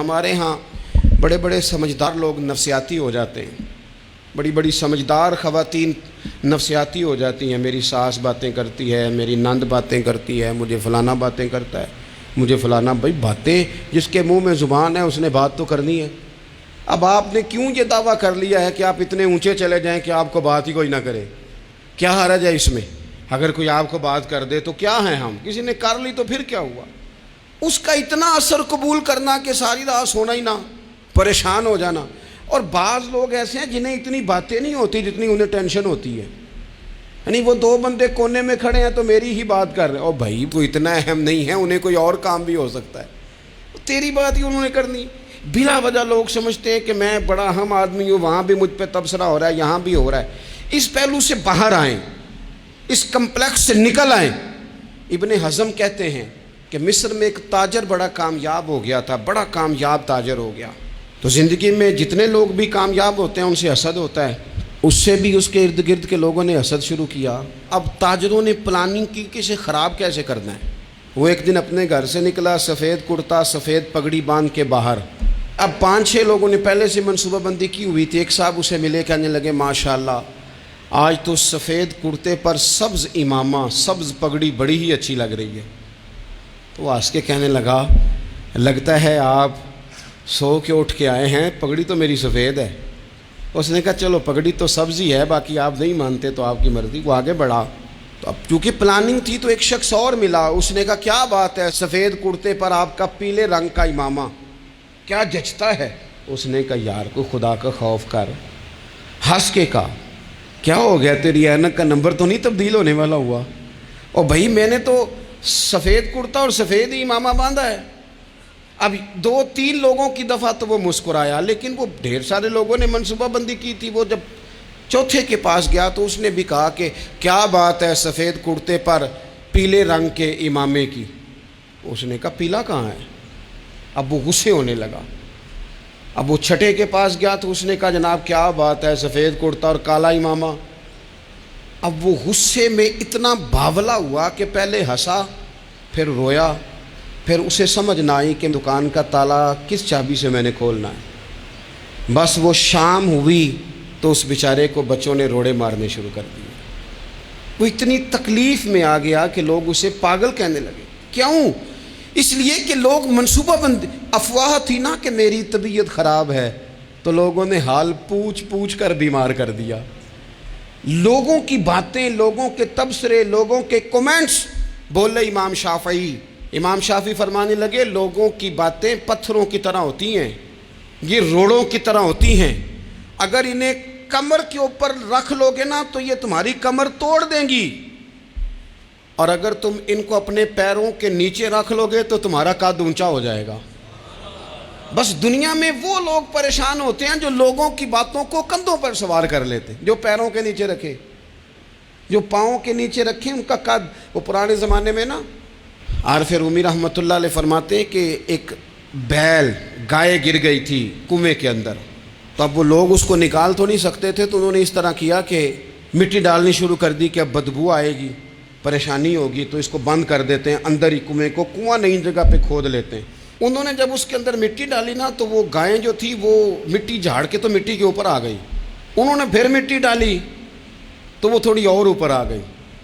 ہمارے ہاں بڑے بڑے سمجھدار لوگ نفسیاتی ہو جاتے ہیں، بڑی بڑی سمجھدار خواتین نفسیاتی ہو جاتی ہیں، میری ساس باتیں کرتی ہے، میری نند باتیں کرتی ہے، مجھے فلانا باتیں کرتا ہے، مجھے فلانا۔ بھائی باتیں، جس کے منہ میں زبان ہے اس نے بات تو کرنی ہے۔ اب آپ نے کیوں یہ دعویٰ کر لیا ہے کہ آپ اتنے اونچے چلے جائیں کہ آپ کو بات ہی کوئی نہ کرے؟ کیا حرج ہے اس میں؟ اگر کوئی آپ کو بات کر دے تو کیا ہے، ہم کسی نے کر لی تو پھر کیا ہوا؟ اس کا اتنا اثر قبول کرنا کہ ساری رات سونا ہی نہ، پریشان ہو جانا۔ اور بعض لوگ ایسے ہیں جنہیں اتنی باتیں نہیں ہوتی جتنی انہیں ٹینشن ہوتی ہے، یعنی وہ دو بندے کونے میں کھڑے ہیں تو میری ہی بات کر رہے ہیں، اور بھائی کوئی اتنا اہم نہیں ہے، انہیں کوئی اور کام بھی ہو سکتا ہے، تیری بات ہی انہوں نے کرنی۔ بلا وجہ لوگ سمجھتے ہیں کہ میں بڑا اہم آدمی ہوں، وہاں بھی مجھ پہ تبصرہ ہو رہا ہے، یہاں بھی ہو رہا ہے۔ اس پہلو سے باہر آئیں، اس کمپلیکس سے نکل آئیں۔ ابن حزم کہتے ہیں کہ مصر میں ایک تاجر بڑا کامیاب ہو گیا تھا، بڑا کامیاب تاجر ہو گیا۔ تو زندگی میں جتنے لوگ بھی کامیاب ہوتے ہیں ان سے حسد ہوتا ہے، اس سے بھی اس کے ارد گرد کے لوگوں نے حسد شروع کیا۔ اب تاجروں نے پلاننگ کی کہ اسے خراب کیسے کرنا ہے۔ وہ ایک دن اپنے گھر سے نکلا، سفید کرتا سفید پگڑی باندھ کے باہر۔ اب 5-6 لوگوں نے پہلے سے منصوبہ بندی کی ہوئی تھی۔ ایک صاحب اسے ملے، کہنے لگے ماشاءاللہ آج تو سفید کرتے پر سبز امامہ، سبز پگڑی بڑی ہی اچھی لگ رہی ہے۔ تو وہ ہنس کے کہنے لگا لگتا ہے آپ سو کے اٹھ کے آئے ہیں، پگڑی تو میری سفید ہے۔ اس نے کہا چلو پگڑی تو سبز ہی ہے، باقی آپ نہیں مانتے تو آپ کی مرضی۔ وہ آگے بڑھا، تو اب چونکہ پلاننگ تھی تو ایک شخص اور ملا، اس نے کہا کیا بات ہے، سفید کرتے پر آپ کا پیلے رنگ کا امامہ کیا جچتا ہے؟ اس نے کہا یار کو خدا کا خوف کر۔ ہنس کے کہا کیا ہو گیا، تیری اینک کا نمبر تو نہیں تبدیل ہونے والا ہوا؟ اور بھائی میں نے تو سفید کرتا اور سفید ہی امامہ باندھا ہے۔ اب 2-3 لوگوں کی دفعہ تو وہ مسکرایا، لیکن وہ ڈھیر سارے لوگوں نے منصوبہ بندی کی تھی۔ وہ جب چوتھے کے پاس گیا تو اس نے بھی کہا کہ کیا بات ہے سفید کرتے پر پیلے رنگ کے امامے کی؟ اس نے کہا پیلا کہاں ہے؟ اب وہ غصے ہونے لگا۔ اب وہ چھٹے کے پاس گیا تو اس نے کہا جناب کیا بات ہے سفید کرتا اور کالا امامہ؟ اب وہ غصے میں اتنا باولا ہوا کہ پہلے ہنسا پھر رویا، پھر اسے سمجھ نہ آئی کہ دکان کا تالا کس چابی سے میں نے کھولنا ہے۔ بس وہ شام ہوئی تو اس بیچارے کو بچوں نے روڑے مارنے شروع کر دیے۔ وہ اتنی تکلیف میں آ گیا کہ لوگ اسے پاگل کہنے لگے۔ کیوں؟ اس لیے کہ لوگ منصوبہ بندی، افواہ تھی نا کہ میری طبیعت خراب ہے، تو لوگوں نے حال پوچھ پوچھ کر بیمار کر دیا۔ لوگوں کی باتیں، لوگوں کے تبصرے، لوگوں کے کومنٹس۔ بولے امام شافعی فرمانے لگے لوگوں کی باتیں پتھروں کی طرح ہوتی ہیں، یہ روڑوں کی طرح ہوتی ہیں، اگر انہیں کمر کے اوپر رکھ لو گے نا تو یہ تمہاری کمر توڑ دیں گی، اور اگر تم ان کو اپنے پیروں کے نیچے رکھ لو گے تو تمہارا قد اونچا ہو جائے گا۔ بس دنیا میں وہ لوگ پریشان ہوتے ہیں جو لوگوں کی باتوں کو کندھوں پر سوار کر لیتے ہیں، جو پیروں کے نیچے رکھے، جو پاؤں کے نیچے رکھے ان کا قد۔ وہ پرانے زمانے میں نا عارف رومی رحمۃ اللہ علیہ فرماتے ہیں کہ ایک بیل گائے گر گئی تھی کنویں کے اندر، تو اب وہ لوگ اس کو نکال تو نہیں سکتے تھے، تو انہوں نے اس طرح کیا کہ مٹی ڈالنی شروع کر دی کہ اب بدبو آئے گی، پریشانی ہوگی، تو اس کو بند کر دیتے ہیں اندر ہی، کنویں کو کنواں نئی جگہ پہ کھود لیتے ہیں۔ انہوں نے جب اس کے اندر مٹی ڈالی نا تو وہ گائیں جو تھی وہ مٹی جھاڑ کے تو مٹی کے اوپر آ گئی۔ انہوں نے پھر مٹی ڈالی تو وہ تھوڑی اور اوپر آ گئی،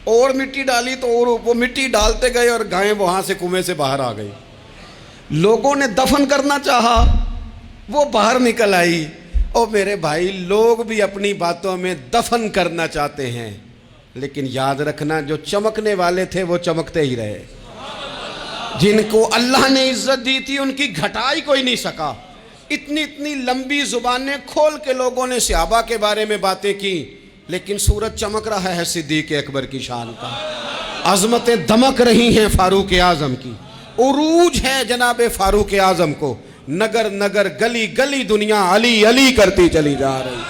اور مٹی ڈالی تو اور وہ مٹی ڈالتے گئے اور گائیں وہاں سے کنویں سے باہر آ گئی۔ لوگوں نے دفن کرنا چاہا، وہ باہر نکل آئی۔ اور میرے بھائی لوگ بھی اپنی باتوں میں دفن کرنا چاہتے ہیں، لیکن یاد رکھنا جو چمکنے والے تھے وہ چمکتے ہی رہے، جن کو اللہ نے عزت دی تھی ان کی گھٹائی کوئی نہیں سکا۔ اتنی لمبی زبانیں کھول کے لوگوں نے صحابہ کے بارے میں باتیں کی، لیکن سورج چمک رہا ہے صدیق اکبر کی شان کا، عظمتیں دمک رہی ہیں فاروق اعظم کی، عروج ہے جناب فاروق اعظم کو، نگر نگر گلی گلی دنیا علی علی کرتی چلی جا رہی۔